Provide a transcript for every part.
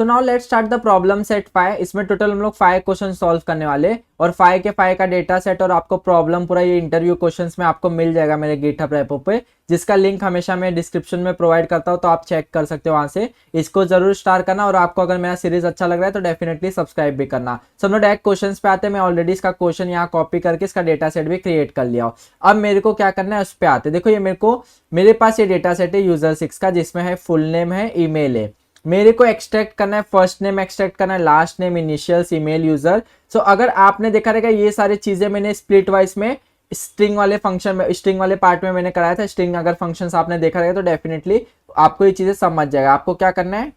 So now let's start the problem set 5। इसमें total हम लोग 5 क्वेश्चन सॉल्व करने वाले और 5 के 5 का डेटा सेट और आपको प्रॉब्लम पूरा ये इंटरव्यू क्वेश्चंस में आपको मिल जाएगा मेरे गिटहब रेपो पे, जिसका लिंक हमेशा मैं डिस्क्रिप्शन में प्रोवाइड करता हूँ, तो आप चेक कर सकते हो वहां से। इसको जरूर स्टार्ट करना और आपको अगर मेरा सीरीज अच्छा लग रहा है तो डेफिनेटली सब्सक्राइब भी करना। सो हम लोग डायरेक्ट क्वेश्चन पे आते हैं। मैं ऑलरेडी इसका क्वेश्चन यहाँ कॉपी करके इसका डेटा सेट भी क्रिएट कर लिया। अब मेरे को क्या करना है उस पर आते। देखो ये मेरे पास ये डेटा सेट है यूजर 6 का, जिसमें है फुल नेम है, ईमेल है। मेरे को एक्सट्रैक्ट करना है, फर्स्ट नेम एक्सट्रैक्ट करना है, last name, initials, email, user. So अगर आपने देखा रहेगा ये सारी चीजें मैंने स्प्लिट वाइज में स्ट्रिंग वाले फंक्शन में, स्ट्रिंग वाले पार्ट में मैंने कराया था। स्ट्रिंग अगर फंक्शंस आपने देखा रहेगा तो डेफिनेटली आपको ये चीजें समझ जाएगा। आपको क्या करना है,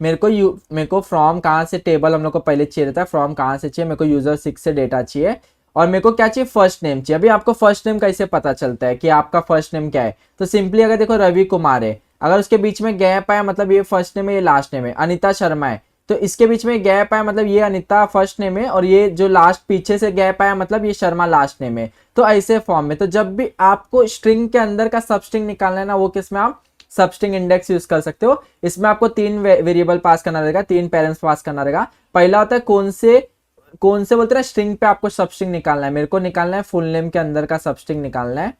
मेरे को फ्रॉम कहाँ से टेबल हम लोग को पहले चाहिए रहता है, फ्रॉम कहाँ से चाहिए, मेरे को यूजर 6 से डेटा चाहिए और मेरे को क्या चाहिए, फर्स्ट नेम चाहिए। अभी आपको फर्स्ट नेम कैसे पता चलता है कि आपका फर्स्ट नेम क्या है, तो सिंपली अगर देखो रवि कुमार है, अगर उसके बीच में गैप आया मतलब ये फर्स्ट नेम है, ये लास्ट नेम है। अनिता शर्मा है तो इसके बीच में गैप आया मतलब ये अनिता फर्स्ट नेम है और ये जो लास्ट पीछे से गैप आया मतलब ये शर्मा लास्ट नेम है। तो ऐसे फॉर्म में, तो जब भी आपको स्ट्रिंग के अंदर का सब स्ट्रिंग निकालना है ना, वो किसमें आप सब स्ट्रिंग इंडेक्स यूज कर सकते हो। इसमें आपको 3 वेरिएबल पास करना रहेगा, 3 पेरेंट्स पास करना रहेगा। पहला होता है कौन से बोलते हैं स्ट्रिंग पे आपको सब स्ट्रिंग निकालना है। मेरे को निकालना है फुल नेम के अंदर का सब स्ट्रिंग निकालना है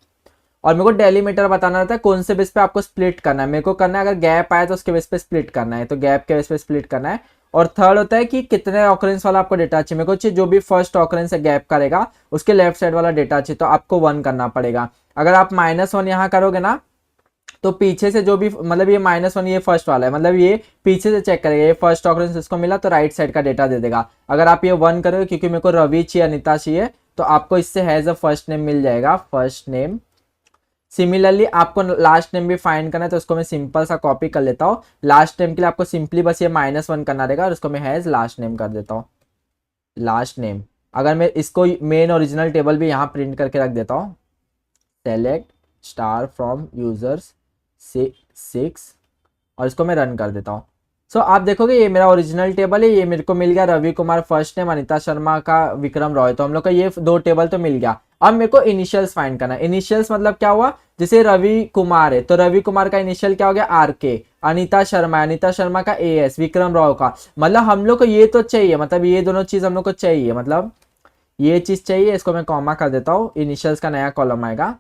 और मेरे को डेलीमीटर बताना रहता है कौन से बेस पे आपको स्प्लिट करना है। मेरे को करना है अगर गैप आए तो उसके बेस पे स्प्लिट करना है, तो गैप के बेस पे स्प्लिट करना है। और थर्ड होता है कि कितने ऑकरेंस वाला आपको डेटा चाहिए। मेरे को चाहिए जो भी फर्स्ट ऑकरेंस है गैप करेगा उसके लेफ्ट साइड वाला डेटा चाहिए, तो आपको 1 करना पड़ेगा। अगर आप -1 यहाँ करोगे ना तो पीछे से जो भी मतलब ये -1 ये फर्स्ट वाला है, मतलब ये पीछे से चेक करेगा, ये फर्स्ट ऑकरेंस इसको मिला तो राइट साइड का डेटा दे देगा। अगर आप ये 1 करोगे, क्योंकि मेरे को रवि चाहिए, अनिता चाहिए, तो आपको इससे हैज अ फर्स्ट नेम मिल जाएगा, फर्स्ट नेम। सिमिलरली आपको लास्ट नेम भी फाइंड करना है, तो उसको मैं सिंपल सा कॉपी कर लेता हूँ। लास्ट नेम के लिए आपको सिंपली बस ये -1 करना रहेगा और उसको मैं हैज लास्ट नेम कर देता हूँ, लास्ट नेम। अगर मैं इसको मेन ओरिजिनल टेबल भी यहाँ प्रिंट करके रख देता हूँ, सेलेक्ट स्टार फ्रॉम यूजर्स 6 और इसको मैं रन कर देता हूँ। सो आप देखोगे ये मेरा ओरिजिनल टेबल है, ये मेरे को मिल गया रवि कुमार फर्स्ट नेम, अनिता शर्मा का विक्रम रॉय, तो हम लोग का ये 2 टेबल तो मिल गया। अब मेरे को इनिशियल्स फाइंड करना है। इनिशियल्स मतलब क्या हुआ, जैसे रवि कुमार है तो रवि कुमार का इनिशियल क्या हो गया, RK। अनिता शर्मा का AS, विक्रम रॉय का, मतलब हम लोग को ये तो चाहिए, मतलब ये दोनों चीज हम लोग को चाहिए, मतलब ये चीज चाहिए। इसको मैं कॉमा कर देता हूँ, इनिशियल्स का नया कॉलम आएगा,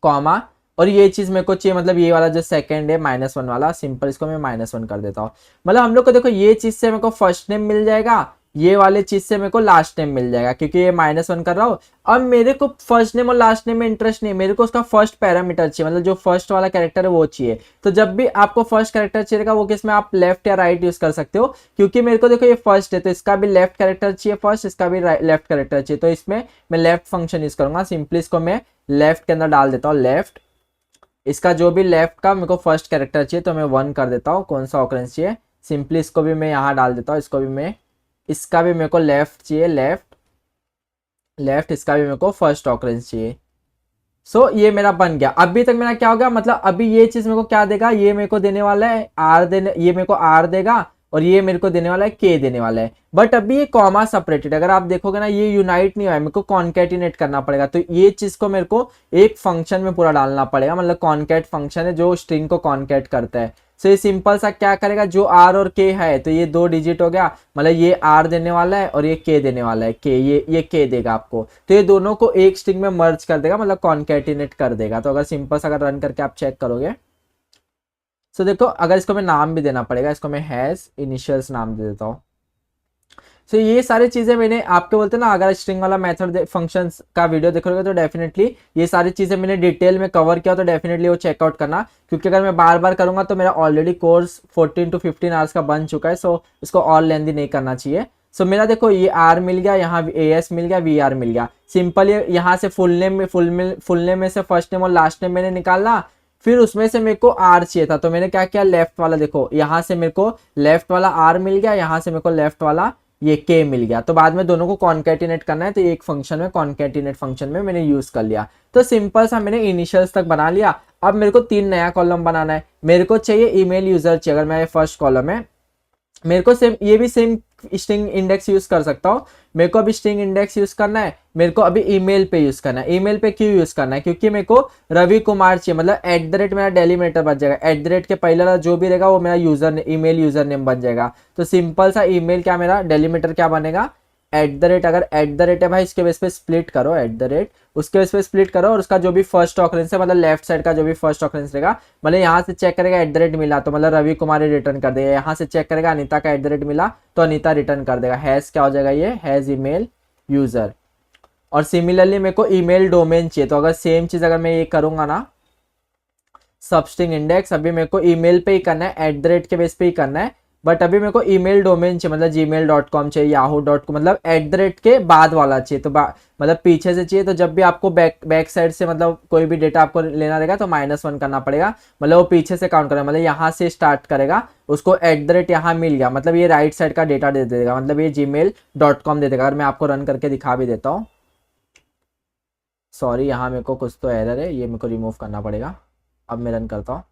कॉमा, और ये चीज मेरे को चाहिए, मतलब ये वाला जो सेकंड है -1 वाला, सिंपल इसको मैं -1 कर देता हूँ। मतलब हम लोग को देखो ये चीज से मेरे को फर्स्ट नेम मिल जाएगा, ये वाले चीज से मेरे को लास्ट नेम मिल जाएगा, क्योंकि ये -1 कर रहा हूँ। अब मेरे को फर्स्ट नेम और लास्ट नेम में इंटरेस्ट नहीं है, मेरे को उसका फर्स्ट पैरामीटर चाहिए, मतलब जो फर्स्ट वाला कैरेक्टर है वो चाहिए। तो जब भी आपको फर्स्ट कैरेक्टर चाहिएगा वो किसमें आप लेफ्ट या राइट यूज कर सकते हो, क्योंकि मेरे को देखो ये फर्स्ट है तो इसका भी लेफ्ट कैरेक्टर चाहिए फर्स्ट, इसका भी लेफ्ट कैरेक्टर चाहिए, तो इसमें मैं लेफ्ट फंक्शन यूज करूंगा। सिंपली इसको मैं लेफ्ट के अंदर डाल देता हूँ, लेफ्ट। इसका जो भी लेफ्ट का मेरे को फर्स्ट कैरेक्टर चाहिए तो मैं 1 कर देता हूँ, कौन सा ऑकरेंस चाहिए, सिंपली इसको भी मैं यहाँ डाल देता हूँ। इसको भी मैं, इसका भी मेरे को लेफ्ट चाहिए, लेफ्ट, इसका भी मेरे को फर्स्ट ऑकरेंस चाहिए। सो ये मेरा बन गया। अभी तक मेरा क्या होगा, मतलब अभी ये चीज मेरे को क्या देगा, ये मेरे को देने वाला है ये मेरे को R देगा और ये मेरे को देने वाला है K देने वाला है। बट अभी ये कॉमा सेपरेटेड, अगर आप देखोगे ना ये यूनाइट नहीं हुआ है, मेरे को कॉन्केटिनेट करना पड़ेगा। तो ये चीज को मेरे को एक फंक्शन में पूरा डालना पड़ेगा, मतलब कॉन्केट फंक्शन है जो स्ट्रिंग को कॉन्केट करता है। सो ये सिंपल सा क्या करेगा, जो R और K है तो ये 2 डिजिट हो गया, मतलब ये R देने वाला है और ये K देने वाला है, K, ये K देगा आपको, तो ये दोनों को एक स्ट्रिंग में मर्ज कर देगा, मतलब कॉन्केटिनेट कर देगा। तो अगर सिंपल सा अगर रन करके आप चेक करोगे, सो देखो अगर इसको मैं नाम भी देना पड़ेगा, इसको मैं हैज इनिशियल्स नाम दे देता हूँ। सो ये सारी चीजें मैंने आपको बोलते ना, अगर स्ट्रिंग वाला मेथड फंक्शंस का वीडियो देखोगे तो डेफिनेटली ये सारी चीजें मैंने डिटेल में कवर किया, तो डेफिनेटली वो चेकआउट करना, क्योंकि अगर मैं बार बार करूंगा तो मेरा ऑलरेडी कोर्स 14 to 15 आवर्स का बन चुका है। सो इसको और लेंदी नहीं करना चाहिए। सो मेरा देखो ये R मिल गया, यहाँ AS मिल गया, VR मिल गया। सिंपल यहाँ से फुल नेम में से फर्स्ट नेम और लास्ट नेम मैंने निकाला, फिर उसमें से मेरे को R चाहिए था तो मैंने क्या किया, लेफ्ट वाला देखो यहाँ से मेरे को लेफ्ट वाला R मिल गया, यहाँ से मेरे को लेफ्ट वाला ये K मिल गया। तो बाद में दोनों को कॉन्केटिनेट करना है, तो एक फंक्शन में कॉन्केटिनेट फंक्शन में मैंने यूज कर लिया। तो सिंपल सा मैंने इनिशियल्स तक बना लिया। अब मेरे को 3 नया कॉलम बनाना है। मेरे को चाहिए ईमेल यूजर चाहिए, अगर मैं फर्स्ट कॉलम है मेरे को सेम ये भी सेम स्ट्रिंग इंडेक्स यूज कर सकता हूँ। मेरे को अभी स्ट्रिंग इंडेक्स यूज करना है, मेरे को अभी ईमेल पे यूज करना है। ईमेल पे क्यों यूज करना है, क्योंकि मेरे को रवि कुमार चाहिए, मतलब एट द रेट मेरा डेलीमीटर बन जाएगा, एट द रेट के पहले वाला जो भी रहेगा वो मेरा यूजर ईमेल यूजर नेम बन जाएगा। तो सिंपल सा ईमेल क्या मेरा डेलीमीटर क्या बनेगा, एट द रेट। अगर एट द रेट है भाई इसके बेस पे स्प्लिट करो, एट द रेट उसके बेस पे स्प्लिट करो, और उसका जो भी फर्स्ट ऑकरेंस है मतलब लेफ्ट साइड का जो भी फर्स्ट ऑकरेंस रहेगा, मतलब यहाँ से चेक करेगा एट द रेट मिला तो मतलब रवि कुमार रिटर्न कर देगा, यहाँ से चेक करेगा अनीता का एट द रेट मिला तो अनीता रिटर्न कर देगा। हैज क्या हो जाएगा, ये हैज ईमेल यूजर। और सिमिलरली मेरे को ईमेल डोमेन चाहिए, तो अगर सेम चीज अगर मैं ये करूंगा ना, सबस्ट्रिंग इंडेक्स अभी मेरे को ईमेल पे ही करना है, एट द रेट के बेस पे ही करना है, बट अभी मेरे को ईमेल डोमेन चाहिए, मतलब gmail.com चाहिए, yahoo.com, मतलब एट द रेट के बाद वाला चाहिए, तो मतलब पीछे से चाहिए। तो जब भी आपको बैक साइड से मतलब कोई भी डेटा आपको लेना रहेगा तो -1 करना पड़ेगा, मतलब वो पीछे से काउंट करेगा, मतलब यहाँ से स्टार्ट करेगा, उसको एट द रेट यहाँ मिल गया, मतलब ये राइट साइड का डेटा दे देगा, मतलब ये gmail.com दे देगा। अगर मैं आपको रन करके दिखा भी देता हूँ, सॉरी यहाँ मेरे को कुछ तो एरर है, ये मेरे को रिमूव करना पड़ेगा। अब मैं रन करता हूँ।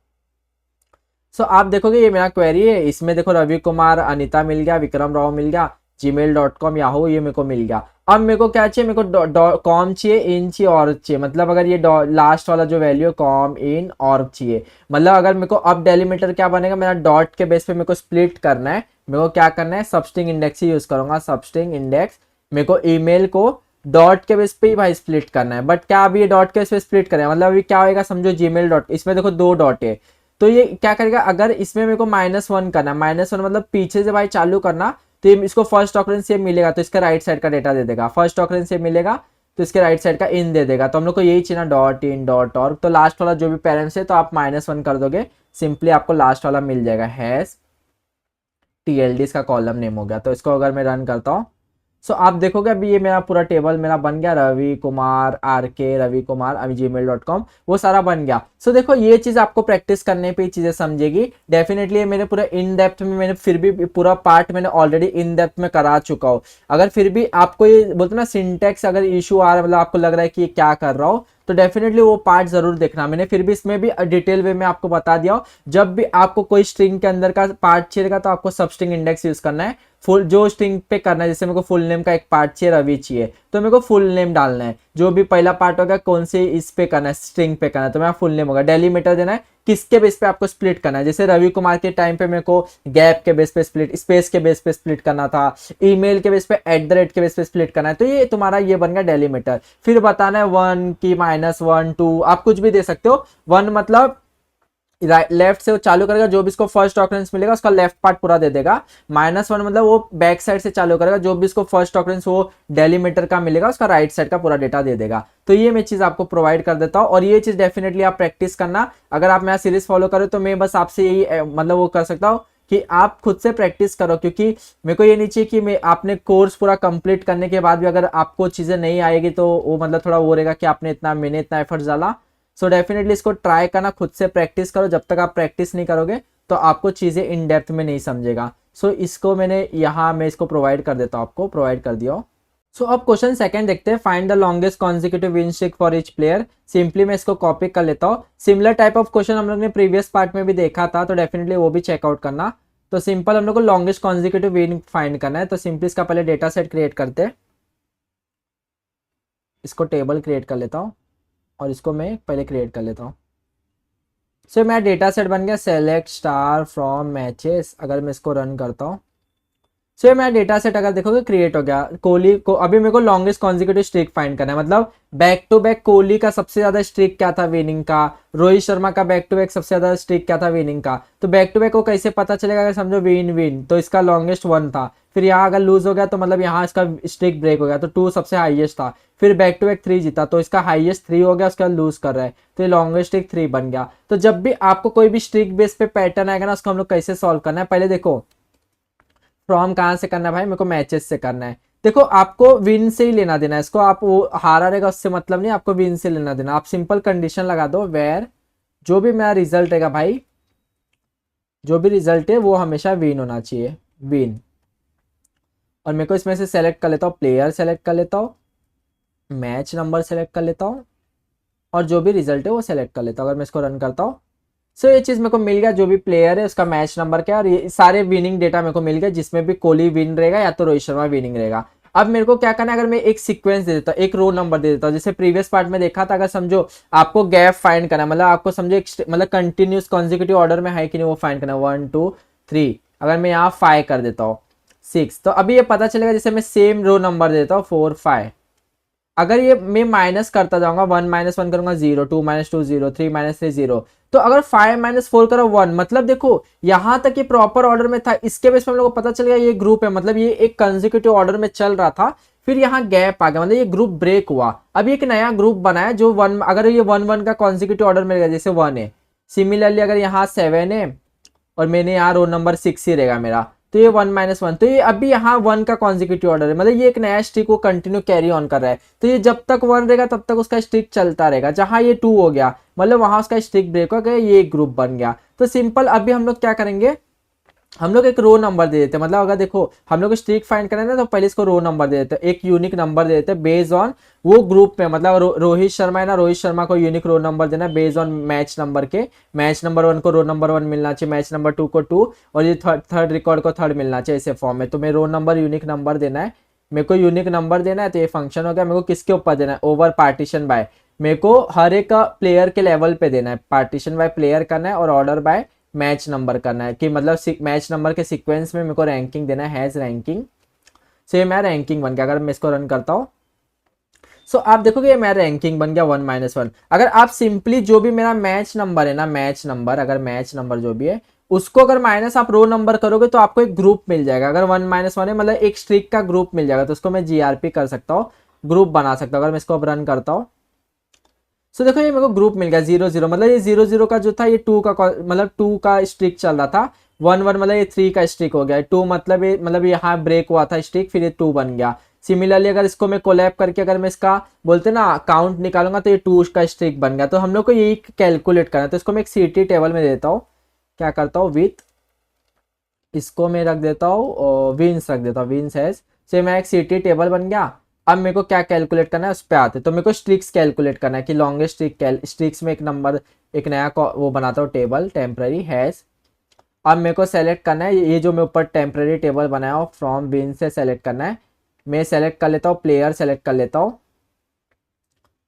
सो आप देखोगे ये मेरा क्वेरी है, इसमें देखो रवि कुमार अनीता मिल गया, विक्रम राव मिल गया, gmail.com याहू ये मेरे को मिल गया। अब मेरे को क्या चाहिए, मेरे को कॉम चाहिए, इन चाहिए, और चाहिए, मतलब अगर ये लास्ट वाला जो वैल्यू है कॉम इन और चाहिए, मतलब अगर मेरे को अब डेलीमीटर क्या बनेगा, मेरा डॉट के बेस पे मेरे को स्प्लिट करना है, मेरे को क्या करना है, सबस्ट्रिंग इंडेक्स ही यूज करूंगा, सबस्ट्रिंग इंडेक्स। मेरे को ईमेल को डॉट के बेस पे ही भाई स्प्लिट करना है, बट क्या अभी ये डॉट के बेस पे स्प्लिट करें, मतलब अभी क्या होएगा समझो, जीमेल डॉट, इसमें देखो 2 डॉट है, तो ये क्या करेगा, अगर इसमें मेरे को -1 करना, -1 मतलब पीछे से भाई चालू करना, तो ये इसको फर्स्ट ऑकरेंस से मिलेगा तो इसका राइट साइड का डेटा दे देगा, फर्स्ट ऑकरेंस से मिलेगा तो इसके राइट साइड का इन दे देगा। तो हम लोग को यही चाहिए ना, डॉट इन डॉट ऑर्ग, तो लास्ट वाला जो भी पेरेंट्स है तो आप -1 कर दोगे, सिंपली आपको लास्ट वाला मिल जाएगा, हैज टीएलडी इसका कॉलम नेम हो गया। तो इसको अगर मैं रन करता हूँ, सो आप देखोगे अभी ये मेरा पूरा टेबल मेरा बन गया, रवि कुमार RK रवि कुमार अभी gmail.com वो सारा बन गया। सो देखो ये चीज आपको प्रैक्टिस करने पे चीजें समझेगी डेफिनेटली। ये मेरे पूरा इन डेप्थ में मैंने फिर भी पूरा पार्ट मैंने ऑलरेडी इन डेप्थ में करा चुका हूँ। अगर फिर भी आपको ये बोलते ना सिंटेक्स अगर इशू आ रहा है, मतलब आपको लग रहा है कि ये क्या कर रहा हो, तो डेफिनेटली वो पार्ट जरूर देखना। मैंने फिर भी इसमें भी डिटेल वे में आपको बता दिया हो, जब भी आपको कोई स्ट्रिंग के अंदर का पार्ट चाहिएगा तो आपको सब स्ट्रिंग इंडेक्स यूज करना है, फुल जो स्ट्रिंग पे करना है। जैसे मेरे को फुल नेम का एक पार्ट चाहिए, रवि चाहिए, तो मेरे को फुल नेम डालना है, जो भी पहला पार्ट होगा कौन से इस पे करना है, स्ट्रिंग पे करना है, तो मेरा फुल नेम होगा। डेलीमीटर देना है, किसके बेस पे आपको स्प्लिट करना है, जैसे रवि कुमार के टाइम पे मेरे को गैप के बेस पे स्प्लिट, स्पेस के बेस पे स्प्लिट करना था, ईमेल के बेस पे एट द रेट के बेस पे स्प्लिट करना है, तो ये तुम्हारा ये बन गया डेलीमीटर। फिर बताना है 1 की -1 2 आप कुछ भी दे सकते हो। 1 मतलब लेफ्ट से वो चालू करेगा, जो भी इसको फर्स्ट ऑकरेंस मिलेगा उसका लेफ्ट पार्ट पूरा दे देगा। -1 मतलब वो बैक साइड से चालू करेगा, जो भी इसको फर्स्ट ऑकरेंस वो डेलीमीटर का मिलेगा उसका राइट साइड का पूरा डेटा दे देगा। तो ये मैं चीज आपको प्रोवाइड कर देता हूँ, और ये चीज डेफिनेटली आप प्रैक्टिस करना। अगर आप मेरा सीरीज फॉलो करो तो मैं बस आपसे यही मतलब वो कर सकता हूँ कि आप खुद से प्रैक्टिस करो, क्योंकि मेरे को ये नहीं चाहिए कि मैं आपने कोर्स पूरा कंप्लीट करने के बाद भी अगर आपको चीजें नहीं आएगी तो वो मतलब थोड़ा वो रहेगा कि मैंने इतना एफर्ट डाला। सो डेफिनेटली इसको ट्राई करना, खुद से प्रैक्टिस करो। जब तक आप प्रैक्टिस नहीं करोगे तो आपको चीज़ें इन डेप्थ में नहीं समझेगा। सो इसको मैं इसको प्रोवाइड कर देता हूँ, आपको प्रोवाइड कर दिया। सो अब क्वेश्चन सेकंड देखते हैं, find the longest consecutive win streak for each player. Simply मैं इसको कॉपी कर लेता हूँ। सिमिलर टाइप ऑफ क्वेश्चन हम लोग ने प्रीवियस पार्ट में भी देखा था, तो डेफिनेटली वो भी चेकआउट करना। तो सिंपल हम लोग को लॉन्गेस्ट कॉन्जिक्यूटिव विन फाइंड करना है, तो सिंपली इसका पहले डेटा सेट क्रिएट करते हैं। इसको टेबल क्रिएट कर लेता हूँ और इसको मैं पहले क्रिएट कर लेता हूँ। सो मेरा डेटा सेट बन गया सेलेक्ट स्टार फ्रॉम मैचेस। अगर मैं इसको रन करता हूँ, सो ये मेरा डेटा सेट अगर देखोगे क्रिएट हो गया। कोहली को अभी मेरे को लॉन्गेस्ट कॉन्जिक्यूटिव स्ट्रिक फाइंड करना है, मतलब बैक टू बैक कोहली का सबसे ज्यादा स्ट्रिक क्या था विनिंग का, रोहित शर्मा का बैक टू बैक सबसे ज्यादा स्ट्रिक क्या था विनिंग का। तो बैक टू बैक को कैसे पता चलेगा, अगर समझो विन विन तो इसका लॉन्गेस्ट 1 था, फिर यहाँ अगर लूज हो गया तो मतलब यहाँ इसका स्ट्रिक ब्रेक हो गया, तो 2 सबसे हाईएस्ट था, फिर बैक टू बैक 3 जीता तो इसका हाईएस्ट 3 हो गया, उसका लूज कर रहा है तो ये लॉन्गेस्ट स्ट्रिक 3 बन गया। तो जब भी आपको कोई भी स्ट्रिक बेस पे पैटर्न आएगा ना, उसको हम लोग कैसे सॉल्व करना है, पहले देखो फ्रॉम कहाँ से करना है भाई, मेरे को मैचेस से करना है। देखो आपको विन से ही लेना देना है इसको, आप वो हारा रहेगा उससे मतलब नहीं, आपको विन से लेना देना। आप सिंपल कंडीशन लगा दो वेयर जो भी मेरा रिजल्ट रहेगा भाई, जो भी रिजल्ट है वो हमेशा विन होना चाहिए, विन। और मेरे को इसमें से सेलेक्ट कर लेता हूँ, प्लेयर सेलेक्ट कर लेता हूँ, मैच नंबर सेलेक्ट कर लेता हूँ, और जो भी रिजल्ट है वो सेलेक्ट कर लेता हूँ। अगर मैं इसको रन करता हूँ सो ये चीज मेरे को मिल गया, जो भी प्लेयर है उसका मैच नंबर क्या है, और ये सारे विनिंग डेटा मेरे को मिल गया, जिसमें भी कोहली विन रहेगा या तो रोहित शर्मा विनिंग रहेगा। अब मेरे को क्या करना है, अगर मैं एक सीक्वेंस दे देता हूँ, एक रो नंबर दे देता हूँ, जैसे प्रीवियस पार्ट में देखा था, अगर समझो आपको गैप फाइंड करना है, मतलब आपको समझो एक मतलब कंटिन्यूस कॉन्जिक्यूटिव ऑर्डर में है कि नहीं वो फाइंड करना है, 1 2 3। अगर मैं यहाँ 5 कर देता हूँ 6, तो अभी ये पता चलेगा, जैसे मैं सेम रो नंबर देता हूँ 4 5, अगर ये मैं माइनस करता जाऊंगा, 1 माइनस 1 करूंगा 0, 2 माइनस 2 0, 3 माइनस 3 0, तो अगर 5 माइनस 4 करो 1, मतलब देखो यहां तक ये प्रॉपर ऑर्डर में था, इसके बेस पे हम लोग को पता चल गया ये ग्रुप है, मतलब ये एक कंसेक्यूटिव ऑर्डर में चल रहा था, फिर यहाँ गैप आ गया, मतलब ये ग्रुप ब्रेक हुआ, अब एक नया ग्रुप बना है जो 1, अगर ये 1 1 का कॉन्सिक्यूटिव ऑर्डर में रहेगा, जैसे 1 है, सिमिलरली अगर यहाँ 7 है और मैंने यहाँ रोल नंबर 6 ही रहेगा मेरा, तो ये 1 माइनस 1, तो ये अभी यहाँ 1 का कॉन्जिक्यूटिव ऑर्डर है, मतलब ये एक नया स्ट्रिक को कंटिन्यू कैरी ऑन कर रहा है, तो ये जब तक 1 रहेगा तब तक उसका स्ट्रिक चलता रहेगा, जहां ये 2 हो गया मतलब वहां उसका स्ट्रिक ब्रेक हो गया, ये एक ग्रुप बन गया। तो सिंपल अभी हम लोग क्या करेंगे, हम लोग एक रो नंबर दे देते हैं, मतलब अगर देखो हम लोग स्ट्रिक फाइंड करें ना, तो पहले इसको रो नंबर दे देते हैं, एक यूनिक नंबर दे देते हैं बेस्ड ऑन वो ग्रुप में, मतलब रोहित शर्मा है ना, रोहित शर्मा को यूनिक रो नंबर देना है बेस्ड ऑन मैच नंबर के, मैच नंबर 1 को रो नंबर 1 मिलना चाहिए, मैच नंबर 2 को 2, और ये थर्ड रिकॉर्ड को थर्ड मिलना चाहिए, ऐसे फॉर्म में। तो मैं रो नंबर यूनिक नंबर देना है, मेरे को यूनिक नंबर देना है, तो ये फंक्शन हो गया। मेरे को किसके ऊपर देना है, ओवर पार्टीशन बाय, मेरे को हर एक प्लेयर के लेवल पे देना है, पार्टीशन बाय प्लेयर करना है, और ऑर्डर बाय मैच नंबर करना है, कि मतलब मैच नंबर के सीक्वेंस में मेरे को रैंकिंग देना है, हैज रैंकिंग। सो ये मेरा रैंकिंग बन गया, अगर मैं इसको रन करता हूँ, सो आप देखोगे ये मेरा रैंकिंग बन गया 1 माइनस 1। अगर आप सिंपली जो भी मेरा मैच नंबर है ना, मैच नंबर, अगर मैच नंबर जो भी है उसको अगर माइनस आप रो नंबर करोगे तो आपको एक ग्रुप मिल जाएगा, अगर 1 माइनस 1 है मतलब एक स्ट्रिक का ग्रुप मिल जाएगा, तो उसको मैं जीआरपी कर सकता हूँ, ग्रुप बना सकता हूँ। अगर मैं इसको अब रन करता हूँ, सो देखो ये मेरे को ग्रुप मिल गया 0 0, मतलब ये 0 0 का जो था ये 2 का मतलब 2 का स्ट्रिक चल रहा था, 1 1 मतलब ये 3 का स्ट्रिक हो गया, 2 मतलब ये मतलब यहाँ ब्रेक हुआ था स्ट्रिक, फिर ये 2 बन गया। सिमिलरली अगर इसको मैं कोलैब करके अगर मैं इसका बोलते ना काउंट निकालूंगा, तो ये 2 का स्ट्रिक बन गया। तो हम लोग को यही कैलकुलेट करना है, तो इसको मैं एक सीटी टेबल में देता हूँ, क्या करता हूँ विथ, इसको मैं रख देता हूँ विंस रख देता हूँ, विंस है, से मैं एक सीटी टेबल बन गया। अब मेरे को क्या कैलकुलेट करना है उस पर आते, तो मेरे को स्ट्रिक्स कैलकुलेट करना है कि लॉन्गेस्ट स्ट्रिक्स में एक नंबर, एक नया वो बनाता हूँ टेबल टेम्पररी हैज। अब मेरे को सेलेक्ट करना है ये जो मैं ऊपर टेम्पररी टेबल बनाया हूँ, फ्रॉम विन से सेलेक्ट करना है। मैं सेलेक्ट कर लेता हूँ, प्लेयर सेलेक्ट कर लेता हूँ,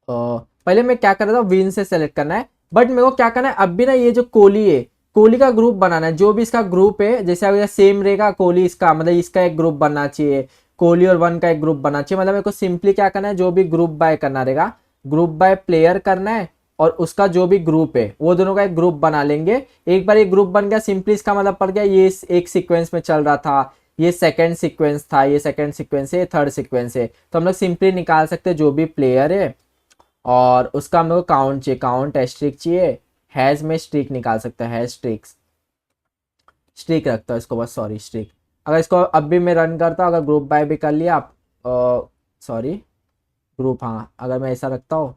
पहले मैं क्या कर रहा था, विन से सेलेक्ट करना है, बट मेरे को क्या करना है अब भी ना, ये जो कोहली है, कोहली का ग्रुप बनाना है, जो भी इसका ग्रुप है, जैसे अगर सेम रहेगा कोहली इसका, मतलब इसका एक ग्रुप बनना चाहिए, कोहली और 1 का एक ग्रुप बनना चाहिए, मतलब मेरे को सिंपली क्या करना है, जो भी ग्रुप बाय करना रहेगा, ग्रुप बाय प्लेयर करना है, और उसका जो भी ग्रुप है वो दोनों का एक ग्रुप बना लेंगे। एक बार एक ग्रुप बन गया, सिंपली इसका मतलब पड़ गया ये एक सीक्वेंस में चल रहा था, ये सेकंड सीक्वेंस था, ये सेकंड सीक्वेंस है, ये थर्ड सीक्वेंस है, तो हम लोग सिंपली निकाल सकते हैं जो भी प्लेयर है, और उसका हम लोग को काउंट चाहिए, काउंट स्ट्रिक चाहिए, हैज में स्ट्रिक निकाल सकते हैं, हैज स्ट्रिक्स, स्ट्रिक रखता हूँ इसको बस, सॉरी स्ट्रिक। अगर इसको अब भी मैं रन करता हूँ, अगर ग्रुप बाय भी कर लिया आप, सॉरी ग्रुप, हाँ अगर मैं ऐसा रखता हूँ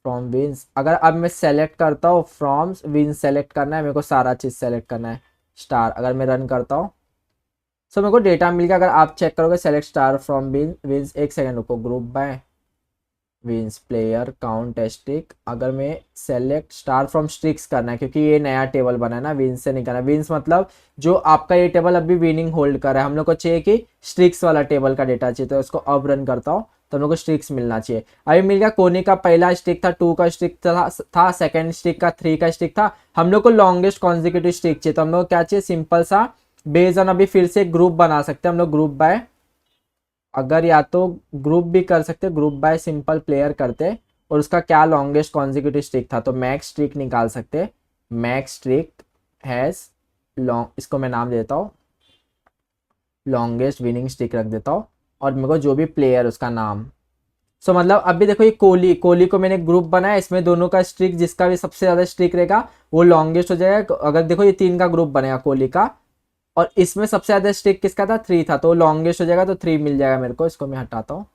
फ्रॉम विंस, अगर अब मैं सेलेक्ट करता हूँ फ्रॉम विंस, सेलेक्ट करना है मेरे को, सारा चीज़ सेलेक्ट करना है, स्टार, अगर मैं रन करता हूँ, सो मेरे को डेटा मिल गया। अगर आप चेक करोगे सेलेक्ट स्टार फ्रॉम विंस, एक सेकेंड रुको, group by wins player count streak, अगर मैं सेलेक्ट स्टार फ्रॉम स्ट्रिक्स करना है, क्योंकि ये नया टेबल बना है ना, विंस से नहीं करना, विंस मतलब जो आपका ये टेबल अभी विनिंग होल्ड कर रहा है, हम लोग को चाहिए कि स्ट्रिक्स वाला टेबल का डेटा चाहिए, तो इसको अब रन करता हूँ, तो हम लोग को स्ट्रिक्स मिलना चाहिए। अभी मिल गया, कोहली का पहला स्ट्रिक था, 2 का स्ट्रिक था, सेकंड स्ट्रिक का 3 का स्ट्रिक था, हम लोग को लॉन्गेस्ट कॉन्जिक्यूटिव स्ट्रिक चाहिए, तो हम लोग को क्या चाहिए, सिंपल सा बेस्ड ऑन, अभी फिर से ग्रुप बना सकते हैं हम लोग, ग्रुप बाय, अगर या तो ग्रुप भी कर सकते, ग्रुप बाय सिंपल प्लेयर करते, और उसका क्या लॉन्गेस्ट कॉन्जिक्यूटिव स्ट्रिक था, तो मैक्स स्ट्रिक निकाल सकते, मैक्स स्ट्रिक हैज लॉन्ग, इसको मैं नाम देता हूँ लॉन्गेस्ट विनिंग स्ट्रिक रख देता हूँ, और मेरे को जो भी प्लेयर उसका नाम। सो मतलब अभी देखो ये कोहली, कोहली को मैंने ग्रुप बनाया, इसमें दोनों का स्ट्रिक जिसका भी सबसे ज्यादा स्ट्रिक रहेगा वो लॉन्गेस्ट हो जाएगा। अगर देखो ये 3 का ग्रुप बनेगा कोहली का, और इसमें सबसे ज्यादा स्ट्रिक किसका था, 3 था, तो लॉन्गेस्ट हो जाएगा, तो 3 मिल जाएगा मेरे को, इसको मैं हटाता हूँ।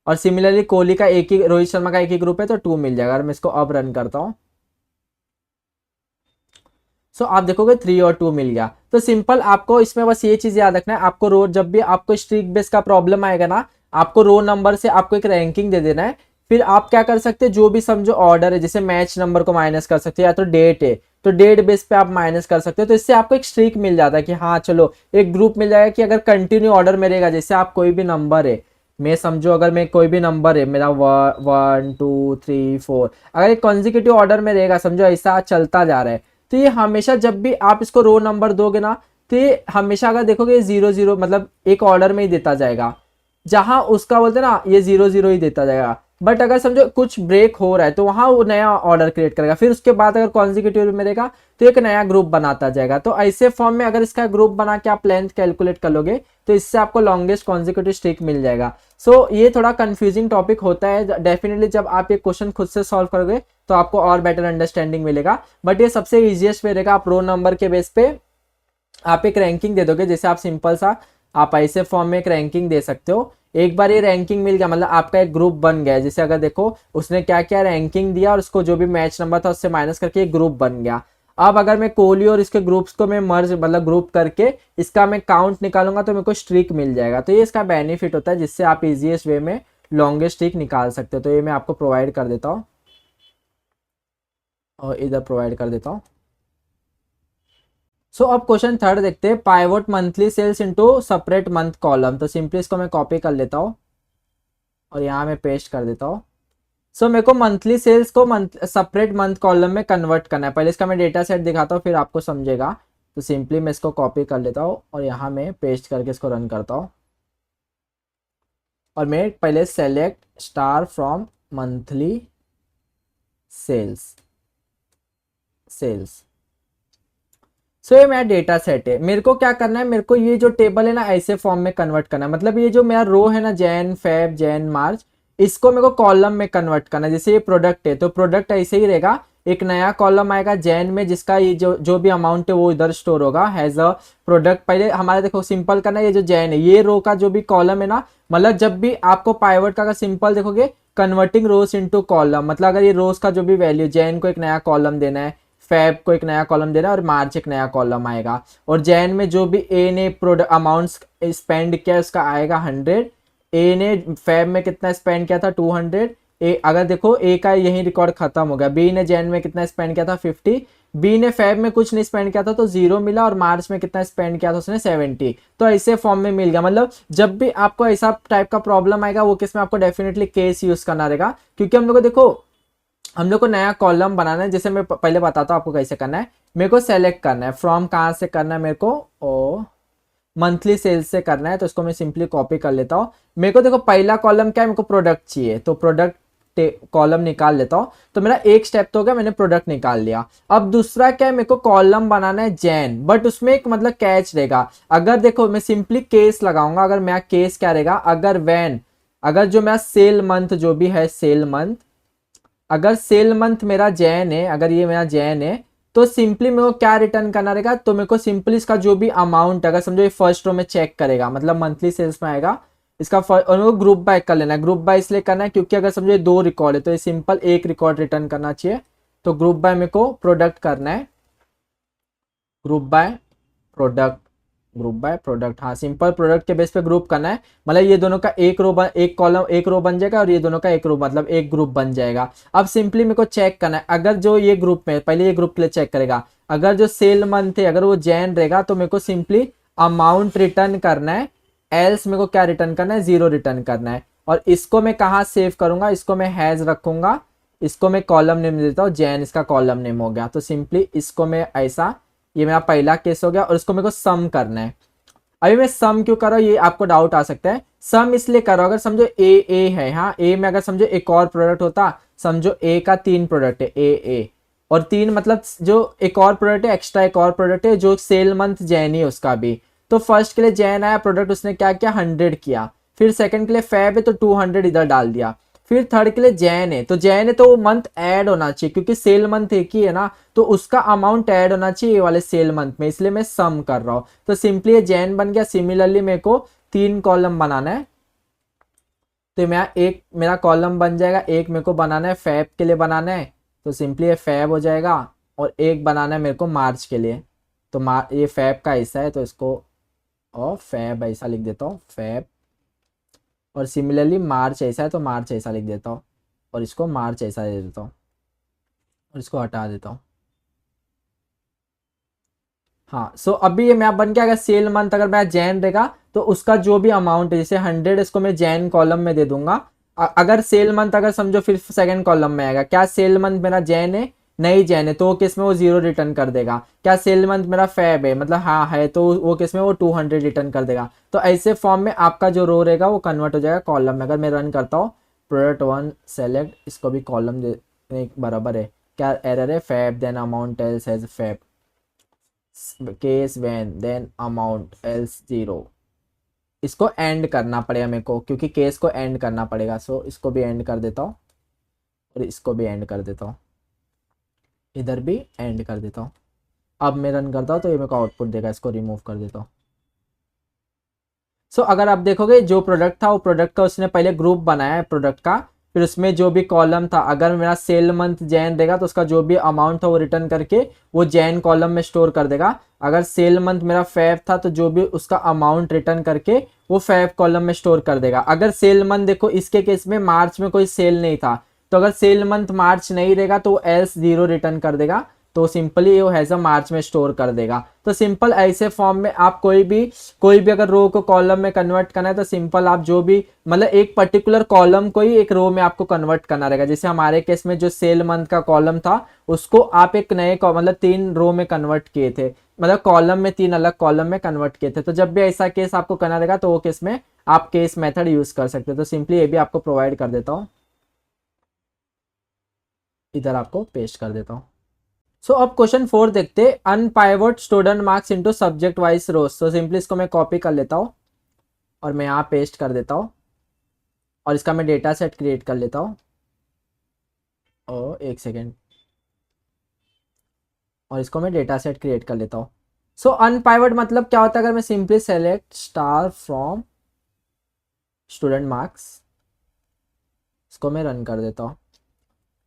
और सिमिलरली कोहली का एक ही, रोहित शर्मा का एक ही ग्रुप है, तो 2 मिल जाएगा। अगर मैं इसको अब रन करता हूँ, सो आप देखोगे 3 और 2 मिल गया। तो सिंपल आपको इसमें बस ये चीज याद रखना है, आपको रो, जब भी आपको स्ट्रिक बेस का प्रॉब्लम आएगा ना, आपको रो नंबर से आपको एक रैंकिंग दे देना है। फिर आप क्या कर सकते हैं, जो भी समझो ऑर्डर है, जैसे मैच नंबर को माइनस कर सकते हैं, या तो डेट है, तो डेट बेस पे आप माइनस कर सकते हो। तो इससे आपको एक स्ट्रीक मिल जाता है कि हाँ चलो एक ग्रुप मिल जाएगा कि अगर कंटिन्यू ऑर्डर में रहेगा, जैसे आप कोई भी नंबर है, मैं समझो अगर मैं कोई भी नंबर है मेरा 1 2 3 4, अगर एक कॉन्जिक्यूटिव ऑर्डर में रहेगा, समझो ऐसा चलता जा रहा है, तो ये हमेशा जब भी आप इसको रो नंबर दोगे ना, तो ये हमेशा अगर देखोगे 0 0 मतलब एक ऑर्डर में ही देता जाएगा, जहां उसका बोलते हैं ना ये 0 0 ही देता जाएगा। बट अगर समझो कुछ ब्रेक हो रहा है तो वहां वो नया ऑर्डर क्रिएट करेगा, फिर उसके बाद अगर कॉन्जिक्यूटिव में रहेगा तो एक नया ग्रुप बनाता जाएगा। तो ऐसे फॉर्म में अगर इसका ग्रुप बना के आप लेंथ कैलकुलेट कर लोगे तो इससे आपको लॉन्गेस्ट कॉन्जिक्यूटिव स्ट्रिक मिल जाएगा। सो ये थोड़ा कंफ्यूजिंग टॉपिक होता है, डेफिनेटली जब आप ये क्वेश्चन खुद से सॉल्व करोगे तो आपको और बेटर अंडरस्टैंडिंग मिलेगा। बट ये सबसे इजिएस्ट वे रहेगा, आप रो नंबर के बेस पे आप एक रैंकिंग दे दोगे, जैसे आप सिंपल सा आप ऐसे फॉर्म में एक रैंकिंग दे सकते हो। एक बार ये रैंकिंग मिल गया मतलब आपका एक ग्रुप बन गया है। जैसे अगर देखो उसने क्या क्या रैंकिंग दिया और उसको जो भी मैच नंबर था उससे माइनस करके एक ग्रुप बन गया। अब अगर मैं कोहली और इसके ग्रुप्स को मैं मर्ज मतलब ग्रुप करके इसका मैं काउंट निकालूंगा तो मेरे को स्ट्रीक मिल जाएगा। तो ये इसका बेनिफिट होता है जिससे आप इजीएस्ट वे में लॉन्गेस्ट स्ट्रीक निकाल सकते हो। तो ये मैं आपको प्रोवाइड कर देता हूँ और इधर प्रोवाइड कर देता हूँ। सो अब क्वेश्चन थर्ड देखते हैं, pivot monthly sales into separate month column. तो सिंपली इसको मैं कॉपी कर लेता हूँ और यहाँ मैं पेस्ट कर देता हूँ। सो मेरे को मंथली सेल्स को सेपरेट मंथ कॉलम में कन्वर्ट करना है। पहले इसका मैं डेटा सेट दिखाता हूँ फिर आपको समझेगा। तो सिंपली मैं इसको कॉपी कर लेता हूँ और यहाँ मैं पेस्ट करके इसको रन करता हूँ और मैं पहले select star from monthly sales sales. So ये मेरा डेटा सेट है, मेरे को क्या करना है, मेरे को ये जो टेबल है ना ऐसे फॉर्म में कन्वर्ट करना है। मतलब ये जो मेरा रो है ना जैन फेब जैन मार्च, इसको मेरे को कॉलम में कन्वर्ट करना है। जैसे ये प्रोडक्ट है तो प्रोडक्ट ऐसे ही रहेगा, एक नया कॉलम आएगा जैन में जिसका ये जो जो भी अमाउंट है वो इधर स्टोर होगा हैज अ प्रोडक्ट। पहले हमारा देखो सिंपल करना है, ये जो जैन है ये रो का जो भी कॉलम है ना, मतलब जब भी आपको पाइवट का अगर सिंपल देखोगे कन्वर्टिंग रोज इनटू कॉलम, मतलब अगर ये रोज का जो भी वैल्यू जैन को एक नया कॉलम देना है, फेब को एक नया कॉलम देना है और मार्च एक नया कॉलम आएगा। और जैन में जो भी ए ने प्रोडक्ट अमाउंट्स स्पेंड किया उसका आएगा 100, ए ने फेब में कितना स्पेंड किया था 200। ए अगर देखो ए का यही रिकॉर्ड खत्म हो गया। बी ने जैन में कितना स्पेंड किया था 50, बी ने फेब में कुछ नहीं स्पेंड किया था तो 0 मिला, और मार्च में कितना स्पेंड किया था उसने 70। तो ऐसे फॉर्म में मिल गया। मतलब जब भी आपको ऐसा टाइप का प्रॉब्लम आएगा वो किस में आपको डेफिनेटली केस यूज करना रहेगा, क्योंकि हम लोग को देखो हम लोग को नया कॉलम बनाना है। जैसे मैं पहले बताता हूँ आपको कैसे करना है। मेरे को सेलेक्ट करना है फ्रॉम, कहाँ से करना है मेरे को, ओ मंथली सेल्स से करना है। तो इसको मैं सिंपली कॉपी कर लेता हूँ। मेरे को देखो पहला कॉलम क्या है, मेरे को प्रोडक्ट चाहिए तो प्रोडक्ट कॉलम निकाल लेता हूँ। तो मेरा एक स्टेप तो हो गया, मैंने प्रोडक्ट निकाल लिया। अब दूसरा क्या है, मेरे को कॉलम बनाना है जैन, बट उसमें एक मतलब कैच रहेगा। अगर देखो मैं सिंपली केस लगाऊंगा, अगर मेरा केस क्या रहेगा, अगर वैन अगर जो मेरा सेल मंथ जो भी है सेल मंथ, अगर सेल मंथ मेरा जैन है, अगर ये मेरा जैन है, तो सिंपली मेरे को क्या रिटर्न करना रहेगा, तो मेरे को सिंपली इसका जो भी अमाउंट अगर समझो ये फर्स्ट रो में चेक करेगा, मतलब मंथली सेल्स में आएगा इसका और मेरे को ग्रुप बाय कर लेना है। ग्रुप बाय इसलिए करना है क्योंकि अगर समझो ये 2 रिकॉर्ड है तो ये सिंपल एक रिकॉर्ड रिटर्न करना चाहिए। तो ग्रुप बाय मेरे को प्रोडक्ट करना है, group by product, group by product, हाँ सिंपल प्रोडक्ट के बेस पे ग्रुप करना है। मतलब ये दोनों का एक रो एक कॉलम एक रो बन जाएगा और ये दोनों का एक रो मतलब एक ग्रुप बन जाएगा। अब सिंपली मेरे को चेक करना है, अगर जो ये ग्रुप में पहले ये ग्रुप के लिए चेक करेगा, अगर जो सेल मंथ है अगर वो जैन रहेगा तो मेरे को सिंपली अमाउंट रिटर्न करना है, एल्स मेरे को क्या रिटर्न करना है, 0 रिटर्न करना है। और इसको मैं कहाँ सेव करूंगा, इसको मैं हैज रखूंगा, इसको मैं कॉलम नेम देता हूँ जैन, इसका कॉलम नेम हो गया। तो सिंपली इसको मैं ऐसा, ये मेरा पहला केस हो गया और इसको मेरे को सम करना है। अभी मैं सम क्यों कर रहा हूँ ये आपको डाउट आ सकता है। सम इसलिए कर रहा हूँ, अगर समझो ए है, हाँ ए में अगर समझो एक और प्रोडक्ट होता, समझो ए का 3 प्रोडक्ट है ए और 3 मतलब जो एक और प्रोडक्ट है एक्स्ट्रा एक और प्रोडक्ट है जो सेल मंथ जैन ही है उसका भी। तो फर्स्ट के लिए जैन आया प्रोडक्ट, उसने क्या किया 100 किया। फिर सेकंड के लिए फेब है तो 200 इधर डाल दिया। फिर थर्ड के लिए जैन है तो जैन है तो वो मंथ ऐड होना चाहिए क्योंकि सेल मंथ एक ही है ना, तो उसका अमाउंट ऐड होना चाहिए ये वाले सेल मंथ में, इसलिए मैं सम कर रहा हूँ। तो सिंपली ये जैन बन गया। सिमिलरली मेरे को 3 कॉलम बनाना है, तो मेरा कॉलम बन जाएगा। एक मेरे को बनाना है फैब के लिए बनाना है, तो सिंपली ये फैब हो जाएगा। और एक बनाना है मेरे को मार्च के लिए, तो ये फैब का हिस्सा है तो इसको और फैब ऐसा लिख देता हूँ फैब। और सिमिलरली मार्च ऐसा है तो मार्च ऐसा लिख देता हूँ, और इसको मार्च ऐसा दे देता हूँ और इसको हटा देता हूँ। हाँ सो अभी ये मैप बन गया। अगर सेल मंथ अगर मेरा जैन रहेगा तो उसका जो भी अमाउंट है, जैसे 100 इसको मैं जैन कॉलम में दे दूंगा। अगर सेल मंथ अगर समझो फिर सेकंड कॉलम में आएगा, क्या सेल मंथ मेरा जैन है, नहीं जैन है, तो वो किस में वो 0 रिटर्न कर देगा। क्या सेल मंथ मेरा फैब है, मतलब हाँ है, तो वो किस में वो 200 रिटर्न कर देगा। तो ऐसे फॉर्म में आपका जो रो रहेगा वो कन्वर्ट हो जाएगा कॉलम में। अगर मैं रन करता हूँ प्रोडक्ट 1 सेलेक्ट, इसको भी कॉलम देने बराबर है, क्या एरर है, fab then amount else as fab, case when then amount else 0। इसको एंड करना पड़ेगा मेरे को, क्योंकि केस को एंड करना पड़ेगा। सो इसको भी एंड कर देता हूँ और इसको भी एंड कर देता हूँ, इधर भी एंड कर देता हूँ। अब मैं रन करता हूँ तो ये मेरे को आउटपुट देगा, इसको रिमूव कर देता हूँ। सो अगर आप देखोगे जो प्रोडक्ट था वो प्रोडक्ट का उसने पहले ग्रुप बनाया है प्रोडक्ट का, फिर उसमें जो भी कॉलम था, अगर मेरा सेल मंथ जैन देगा तो उसका जो भी अमाउंट था वो रिटर्न करके वो जैन कॉलम में स्टोर कर देगा। अगर सेल मंथ मेरा फैब था तो जो भी उसका अमाउंट रिटर्न करके वो फैब कॉलम में स्टोर कर देगा। अगर सेल मंथ देखो इसके केस में मार्च में कोई सेल नहीं था, तो अगर सेल मंथ मार्च नहीं रहेगा तो वो एल्स 0 रिटर्न कर देगा, तो सिंपली वो हैज अ मार्च में स्टोर कर देगा। तो सिंपल ऐसे फॉर्म में आप कोई भी अगर रो को कॉलम में कन्वर्ट करना है तो सिंपल आप जो भी मतलब एक पर्टिकुलर कॉलम को ही एक रो में आपको कन्वर्ट करना रहेगा। जैसे हमारे केस में जो सेल मंथ का कॉलम था उसको आप एक नए मतलब 3 रो में कन्वर्ट किए थे, मतलब कॉलम में 3 अलग कॉलम में कन्वर्ट किए थे। तो जब भी ऐसा केस आपको करना रहेगा तो वो केस में आप केस मेथड यूज कर सकते हो। तो सिंपली ये भी आपको प्रोवाइड कर देता हूँ, इधर आपको पेस्ट कर देता हूँ। सो अब क्वेश्चन 4 देखते, unpivot student marks into subject wise rows. तो सिंपली इसको मैं कॉपी कर लेता हूँ और मैं यहाँ पेस्ट कर देता हूँ और इसका मैं डेटा सेट क्रिएट कर लेता हूँ। और एक सेकेंड, और इसको मैं डेटा सेट क्रिएट कर लेता हूँ। सो अनपाइवट मतलब क्या होता है, अगर मैं simply select star from student marks, इसको मैं रन कर देता हूँ।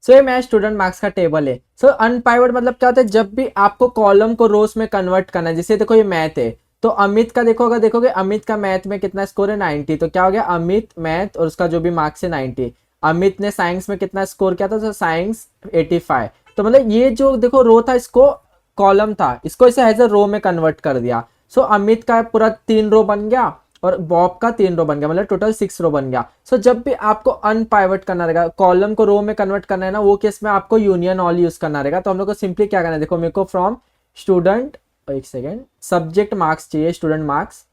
सो ये मेरा स्टूडेंट मार्क्स का टेबल है। सो अनपाइवट मतलब क्या होता है, जब भी आपको कॉलम को रोज में कन्वर्ट करना है। जैसे देखो ये मैथ है, तो अमित का देखो, अगर देखोगे अमित का मैथ में कितना स्कोर है 90, तो क्या हो गया अमित मैथ और उसका जो भी मार्क्स है 90। अमित ने साइंस में कितना स्कोर किया था, तो साइंस 85। तो मतलब ये जो देखो रो था इसको कॉलम था, इसको इसे एज अ रो में कन्वर्ट कर दिया। सो अमित का पूरा 3 रो बन गया और बॉब का 3 रो बन गया, मतलब टोटल 6 रो बन गया। सो जब भी आपको अनपाइवट करना रहेगा, कॉलम को रो में कन्वर्ट करना है ना, वो केस में आपको यूनियन ऑल यूज करना रहेगा। तो हम लोग को सिंपली क्या करना है, देखो मेरे को फ्रॉम स्टूडेंट, एक सेकेंड, सब्जेक्ट मार्क्स चाहिए, स्टूडेंट मार्क्स।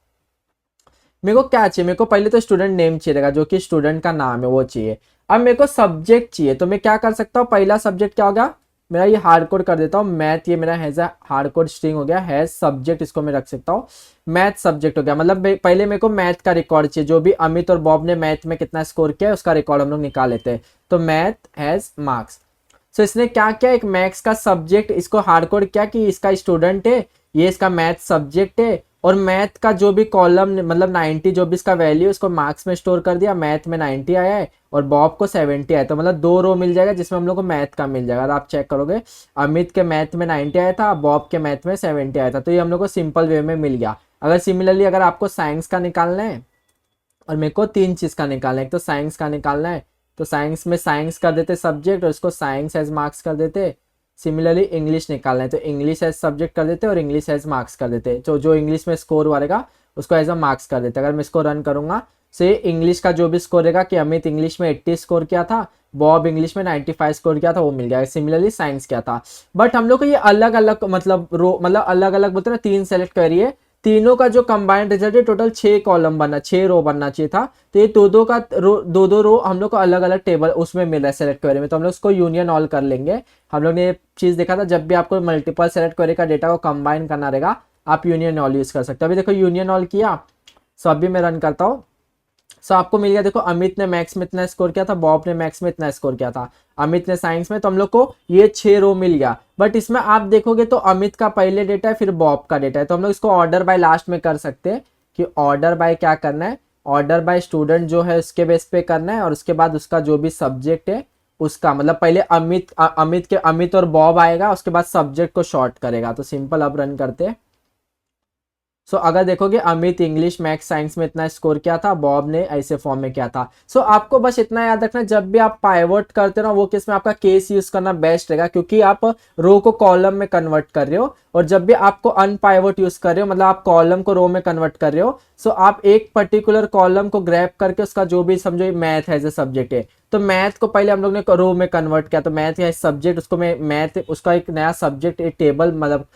मेरे को क्या चाहिए, मेरे को पहले तो स्टूडेंट नेम चाहिए रहेगा, जो कि स्टूडेंट का नाम है वो चाहिए। अब मेरे को सब्जेक्ट चाहिए, तो मैं क्या कर सकता हूँ, पहला सब्जेक्ट क्या होगा मेरा, ये हार्ड कोड कर देता हूँ मैथ, ये मेरा हैज हार्ड कोड स्ट्रिंग हो गया, हैज सब्जेक्ट, इसको मैं रख सकता हूँ मैथ सब्जेक्ट हो गया। मतलब पहले मेरे को मैथ का रिकॉर्ड चाहिए, जो भी अमित और बॉब ने मैथ में कितना स्कोर किया है उसका रिकॉर्ड हम लोग निकाल लेते हैं। तो मैथ हैज मार्क्स। सो इसने क्या किया, एक मैथ्स का सब्जेक्ट इसको हार्ड कोड किया कि इसका स्टूडेंट है, ये इसका मैथ सब्जेक्ट है, और मैथ का जो भी कॉलम मतलब 90 जो भी इसका वैल्यू उसको मार्क्स में स्टोर कर दिया। मैथ में 90 आया है और बॉब को 70 आया, तो मतलब 2 रो मिल जाएगा जिसमें हम लोग को मैथ का मिल जाएगा। अगर आप चेक करोगे अमित के मैथ में 90 आया था, बॉब के मैथ में 70 आया था, तो ये हम लोग को सिंपल वे में मिल गया। अगर सिमिलरली अगर आपको साइंस का निकालना है, और मेरे को 3 चीज का निकालना है, एक तो साइंस का निकालना है, तो साइंस में साइंस कर देते सब्जेक्ट और इसको साइंस एज मार्क्स कर देते। सिमिलरली इंग्लिश निकालना है तो इंग्लिश एज सब्जेक्ट कर देते और इंग्लिश एज मार्क्स कर देते। तो जो इंग्लिश में स्कोर वालेगा उसको एज अ मार्क्स कर देते। अगर मैं इसको रन करूंगा, से इंग्लिश का जो भी स्कोर रहेगा कि अमित इंग्लिश में 80 स्कोर किया था, बॉब इंग्लिश में 95 स्कोर किया था, वो मिल गया। सिमिलरली साइंस किया था। बट हम लोग को ये अलग अलग मतलब रो मतलब अलग अलग बोलते हैं ना, 3 सेलेक्ट करिए, तीनों का जो कंबाइंड रिजल्ट है टोटल 6 कॉलम बनना, 6 रो बनना चाहिए था। तो ये दो रो हम लोग को अलग अलग टेबल उसमें मिल रहा है सेलेक्ट क्वेरी में, तो हम लोग उसको यूनियन ऑल कर लेंगे। हम लोग ने ये चीज देखा था, जब भी आपको मल्टीपल सेलेक्ट क्वेरी का डेटा को कंबाइन करना रहेगा आप यूनियन ऑल यूज कर सकते हो। अभी देखो यूनियन ऑल किया, सो अभी मैं रन करता हूँ। सो आपको मिल गया, देखो अमित ने मैथ्स में इतना स्कोर किया था, बॉब ने मैथ्स में इतना स्कोर किया था, अमित ने साइंस में, तो हम लोग को ये 6 रो मिल गया। बट इसमें आप देखोगे तो अमित का पहले डेटा है फिर बॉब का डेटा है, तो हम लोग इसको ऑर्डर बाय लास्ट में कर सकते हैं कि ऑर्डर बाय क्या करना है, ऑर्डर बाय स्टूडेंट जो है उसके बेस पे करना है, और उसके बाद उसका जो भी सब्जेक्ट है उसका मतलब पहले अमित और बॉब आएगा, उसके बाद सब्जेक्ट को शॉर्ट करेगा। तो सिंपल अब रन करते हैं, सो अगर देखोगे अमित इंग्लिश मैथ्स साइंस में इतना स्कोर किया था, बॉब ने ऐसे फॉर्म में किया था। सो आपको बस इतना याद रखना, जब भी आप पाइवोट करते हो ना वो केस में आपका केस यूज करना बेस्ट रहेगा, क्योंकि आप रो को कॉलम में कन्वर्ट कर रहे हो, और जब भी आपको अनपाइवोट यूज कर रहे हो मतलब आप कॉलम को रो में कन्वर्ट कर रहे हो, सो आप एक पर्टिकुलर कॉलम को ग्रैब करके उसका जो भी समझो मैथ है सब्जेक्ट है, तो मैथ को पहले हम लोग ने रो में कन्वर्ट किया, तो मैथ है सब्जेक्ट, उसको मैं मैथ उसका एक नया सब्जेक्ट एक टेबल मतलब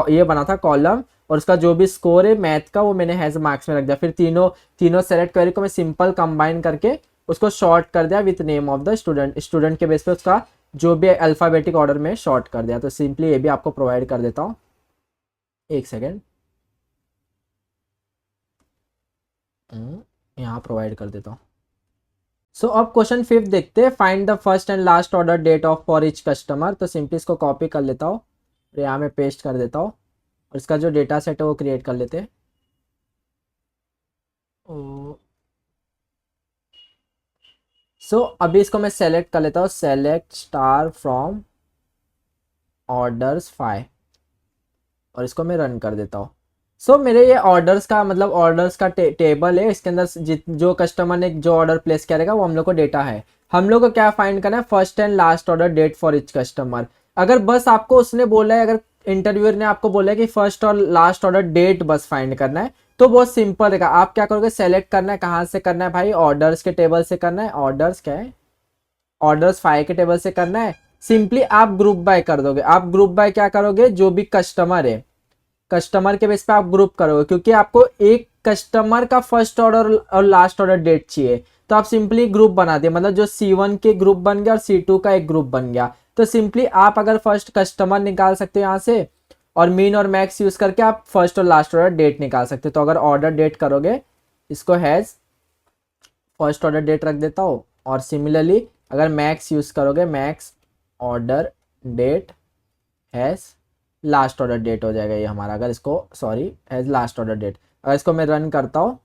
ये बना था कॉलम, और उसका जो भी स्कोर है मैथ का वो मैंने हैज मार्क्स में रख दिया। फिर तीनों तीनों सेलेक्ट क्वेरी को मैं सिंपल कंबाइन करके उसको शॉर्ट कर दिया with name of the student, student के बेस पे उसका जो भी अल्फाबेटिक ऑर्डर में शॉर्ट कर दिया। तो सिंपली ये भी आपको प्रोवाइड कर देता हूँ, एक सेकेंड, यहाँ प्रोवाइड कर देता हूँ। सो अब क्वेश्चन 5 देखते हैं, find the first and last order date of for each customer. तो सिंपली इसको कॉपी कर लेता हूँ, यहाँ में पेस्ट कर देता हूँ, और इसका जो डेटा सेट है वो क्रिएट कर लेते हैं। सो अभी इसको मैं सेलेक्ट कर लेता हूँ, सेलेक्ट स्टार फ्रॉम ऑर्डर्स 5, और इसको मैं रन कर देता हूँ। सो मेरे ये ऑर्डर्स का मतलब ऑर्डर्स का टेबल है, इसके अंदर जो कस्टमर ने जो ऑर्डर प्लेस किया रहेगा वो हम लोग को डेटा है। हम लोग को क्या फाइंड करना है, first and last order date for each customer. अगर बस आपको उसने बोला है, अगर इंटरव्यूअर ने आपको बोला है कि फर्स्ट और लास्ट ऑर्डर डेट बस फाइंड करना है, तो बहुत सिंपल रहेगा। आप क्या करोगे, सेलेक्ट करना है, कहाँ से करना है भाई, ऑर्डर्स के टेबल से करना है। ऑर्डर्स क्या है, ऑर्डर्स 5 के टेबल से करना है। सिंपली आप ग्रुप बाय कर दोगे। आप ग्रुप बाय क्या करोगे, जो भी कस्टमर है कस्टमर के बेस पे आप ग्रुप करोगे, क्योंकि आपको एक कस्टमर का फर्स्ट ऑर्डर और लास्ट ऑर्डर डेट चाहिए, तो आप सिंपली ग्रुप बना दिए, मतलब जो C1 के ग्रुप बन गया और C2 का एक ग्रुप बन गया। तो सिंपली आप अगर फर्स्ट कस्टमर निकाल सकते हो यहाँ से, और मीन और मैक्स यूज करके आप फर्स्ट और लास्ट ऑर्डर डेट निकाल सकते हो। तो अगर ऑर्डर डेट करोगे, इसको हैज फर्स्ट ऑर्डर डेट रख देता हूँ, और सिमिलरली अगर मैक्स यूज करोगे, max order date as last order date हो जाएगा ये हमारा। अगर इसको sorry as last order date, अगर इसको मैं रन करता हूँ,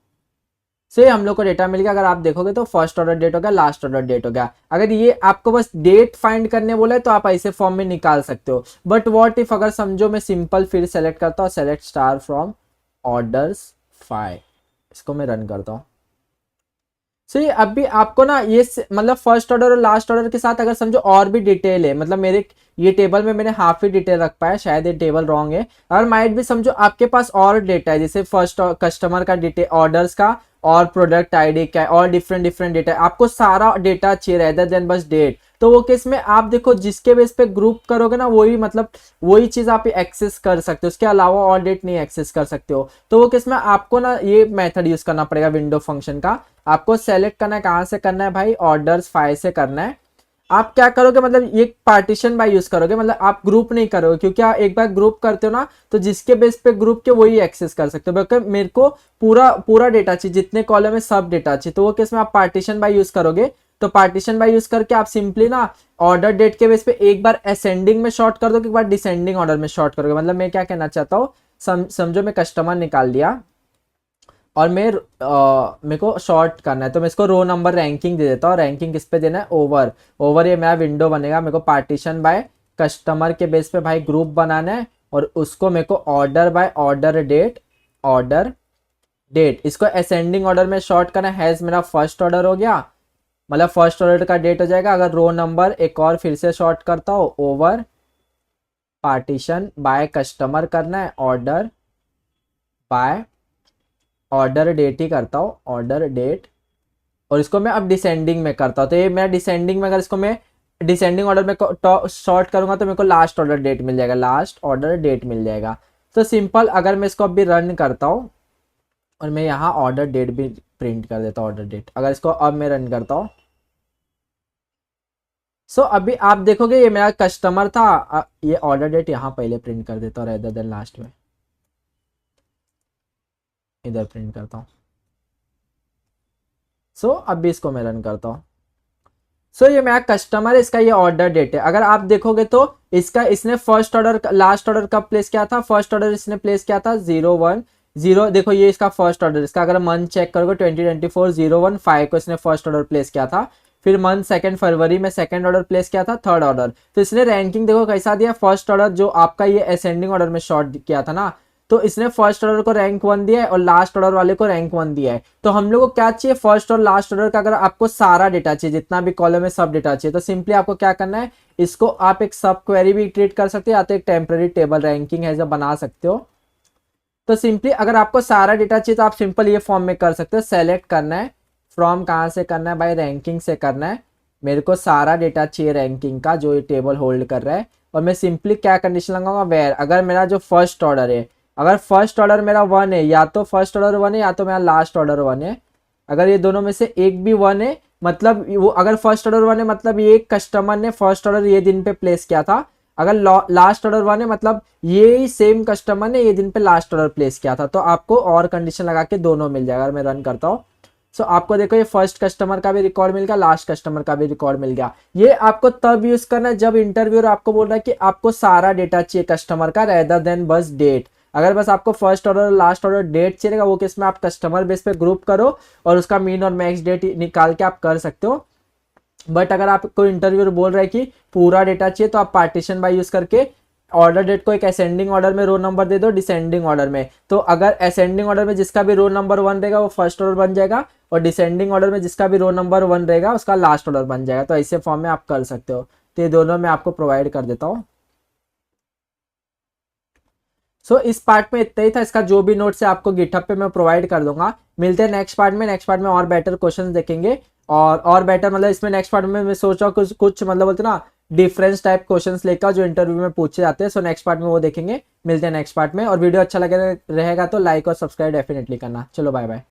से हम लोग को डेटा मिल गया। अगर आप देखोगे तो फर्स्ट ऑर्डर डेट हो गया, लास्ट ऑर्डर डेट हो गया। अगर ये आपको बस डेट फाइंड करने बोला है तो आप ऐसे फॉर्म में निकाल सकते हो। बट व्हाट इफ अगर समझो मैं सिंपल फिर सेलेक्ट करता हूँ, सेलेक्ट स्टार फ्रॉम ऑर्डर्स 5, इसको मैं रन करता हूँ। सो ये अभी आपको ना ये मतलब फर्स्ट ऑर्डर और लास्ट ऑर्डर के साथ अगर समझो और भी डिटेल है, मतलब मेरे ये टेबल में मैंने हाफ ही डिटेल रख पाया, शायद ये टेबल रॉन्ग है। और माइट भी समझो आपके पास और डेटा है, जैसे फर्स्ट कस्टमर का डिटेल, ऑर्डर्स का, और प्रोडक्ट आईडी क्या है, और डिफरेंट डिफरेंट डेटा है, आपको सारा डेटा चाहिए रेदर देन बस डेट। तो वो केस में आप देखो जिसके बेस पे ग्रुप करोगे ना वही मतलब वही चीज आप एक्सेस कर सकते हो, उसके अलावा और डेट नहीं एक्सेस कर सकते हो। तो वो केस में आपको ना ये मेथड यूज करना पड़ेगा विंडो फंक्शन का। आपको सेलेक्ट करना है, कहाँ से करना है भाई, ऑर्डर्स 5 से करना है। आप क्या करोगे, मतलब ये पार्टीशन बाय यूज करोगे, मतलब आप ग्रुप नहीं करोगे, क्योंकि आप एक बार ग्रुप करते हो ना तो जिसके बेस पे ग्रुप के वही एक्सेस कर सकते हो। क्योंकि मेरे को पूरा पूरा डेटा चाहिए, जितने कॉलम है सब डेटा चाहिए, तो वो केस में आप पार्टीशन बाय यूज करोगे। तो पार्टीशन बाय यूज करके आप सिंपली ना ऑर्डर डेट के बेस पे एक बार असेंडिंग में शॉर्ट कर दो, एक बार डिसेंडिंग ऑर्डर में शॉर्ट करोगे। मतलब मैं क्या कहना चाहता हूँ, समझो मैं कस्टमर निकाल दिया और मेरे को शॉर्ट करना है, तो मैं इसको रो नंबर रैंकिंग दे देता हूँ। रैंकिंग किस पे देना है, ओवर। ओवर ये मेरा विंडो बनेगा, मेरे को पार्टीशन बाय कस्टमर के बेस पे भाई ग्रुप बनाना है, और उसको मेरे को ऑर्डर बाय ऑर्डर डेट इसको असेंडिंग ऑर्डर में शॉर्ट करना है। हैज मेरा फर्स्ट ऑर्डर हो गया, मतलब फर्स्ट ऑर्डर का डेट हो जाएगा। अगर रो नंबर एक और फिर से शॉर्ट करता हो, ओवर पार्टीशन बाय कस्टमर करना है, ऑर्डर बाय ऑर्डर डेट ही करता हूँ, ऑर्डर डेट। और इसको मैं अब डिसेंडिंग में करता हूँ, तो ये मेरा डिसेंडिंग में, अगर इसको मैं डिसेंडिंग ऑर्डर में शॉर्ट करूंगा तो मेरे को लास्ट ऑर्डर डेट मिल जाएगा, लास्ट ऑर्डर डेट मिल जाएगा। तो सिंपल अगर मैं इसको अभी रन करता हूँ और मैं यहाँ ऑर्डर डेट भी प्रिंट कर देता हूँ, ऑर्डर डेट। अगर इसको अब मैं रन करता हूँ, सो अभी आप देखोगे ये मेरा कस्टमर था। ये ऑर्डर डेट यहाँ पहले प्रिंट कर देता हूँ रेदर देन लास्ट में, इधर प्रिंट करता हूँ। सो अभी इसको मैं रन करता हूँ। सो ये मेरा कस्टमर है, इसका ये ऑर्डर डेट है। अगर आप देखोगे तो इसका इसने फर्स्ट ऑर्डर लास्ट ऑर्डर कब प्लेस किया था, फर्स्ट ऑर्डर इसने प्लेस किया था 010। देखो ये इसका फर्स्ट ऑर्डर, इसका अगर मंथ चेक करोगे 2024 015 को इसने फर्स्ट ऑर्डर प्लेस किया था। फिर मंथ 2 फरवरी में सेकंड ऑर्डर प्लेस किया था, थर्ड ऑर्डर। तो इसने रैंकिंग देखो कैसा दिया, फर्स्ट ऑर्डर जो आपका ये असेंडिंग ऑर्डर में शॉर्ट किया था ना, तो इसने फर्स्ट ऑर्डर को रैंक 1 दिया है और लास्ट ऑर्डर वाले को रैंक 1 दिया है। तो हम लोग को क्या चाहिए, फर्स्ट और लास्ट ऑर्डर का अगर आपको सारा डेटा चाहिए, जितना भी कॉलम है सब डेटा चाहिए, तो सिंपली आपको क्या करना है, इसको आप एक सब क्वेरी भी ट्रीट कर सकते हो या तो एक टेम्पररी टेबल रैंकिंग है जो बना सकते हो। तो सिंपली अगर आपको सारा डेटा चाहिए तो आप सिंपल ये फॉर्म में कर सकते हो, सेलेक्ट करना है फ्रॉम, कहाँ से करना है भाई, रैंकिंग से करना है। मेरे को सारा डेटा चाहिए रैंकिंग का जो ये टेबल होल्ड कर रहा है, और मैं सिंपली क्या कंडीशन लगाऊंगा, वेयर, अगर मेरा जो फर्स्ट ऑर्डर है, अगर फर्स्ट ऑर्डर मेरा 1 है, या तो फर्स्ट ऑर्डर 1 है या तो मेरा लास्ट ऑर्डर 1 है। अगर ये दोनों में से एक भी 1 है, मतलब वो अगर फर्स्ट ऑर्डर 1 है मतलब ये कस्टमर ने फर्स्ट ऑर्डर ये दिन पे प्लेस किया था। अगर लास्ट ऑर्डर 1 है मतलब ये सेम कस्टमर ने ये दिन पे लास्ट ऑर्डर प्लेस किया था। तो आपको और कंडीशन लगा के दोनों मिल जाएगा। अगर मैं रन करता हूँ सो आपको देखो ये फर्स्ट कस्टमर का भी रिकॉर्ड मिल गया, लास्ट कस्टमर का भी रिकॉर्ड मिल गया। ये आपको तब यूज करना है जब इंटरव्यूअर आपको बोल रहा है कि आपको सारा डेटा चाहिए कस्टमर का, रेदर देन बस डेट। अगर बस आपको first order last order date चाहिएगा, वो केस में आप कस्टमर बेस पे ग्रुप करो और उसका मीन और मैक्स डेट निकाल के आप कर सकते हो। बट अगर आपको इंटरव्यूअर बोल रहा है कि पूरा डेटा चाहिए तो आप पार्टीशन बाय यूज करके ऑर्डर डेट को एक असेंडिंग ऑर्डर में रो नंबर दे दो, डिसेंडिंग ऑर्डर में। तो अगर असेंडिंग ऑर्डर में जिसका भी रो नंबर 1 रहेगा वो फर्स्ट ऑर्डर बन जाएगा, और डिसेंडिंग ऑर्डर में जिसका भी रो नंबर 1 रहेगा उसका लास्ट ऑर्डर बन जाएगा। तो ऐसे फॉर्म में आप कर सकते हो। तो ये दोनों मैं आपको प्रोवाइड कर देता हूँ। सो इस पार्ट में इतना ही था। इसका जो भी नोट्स है आपको गिटहब पे मैं प्रोवाइड कर दूंगा। मिलते हैं नेक्स्ट पार्ट में। नेक्स्ट पार्ट में और बेटर क्वेश्चंस देखेंगे, और बेटर मतलब इसमें नेक्स्ट पार्ट में मैं सोच रहा हूँ कुछ कुछ मतलब बोलते ना डिफरेंस टाइप क्वेश्चंस लेकर जो इंटरव्यू में पूछे जाते हैं। सो नेक्स्ट पार्ट में वो देखेंगे। मिलते हैं नेक्स्ट पार्ट में। और वीडियो अच्छा लगे रहेगा तो लाइक और सब्सक्राइब डेफिनेटली करना। चलो बाय बाय।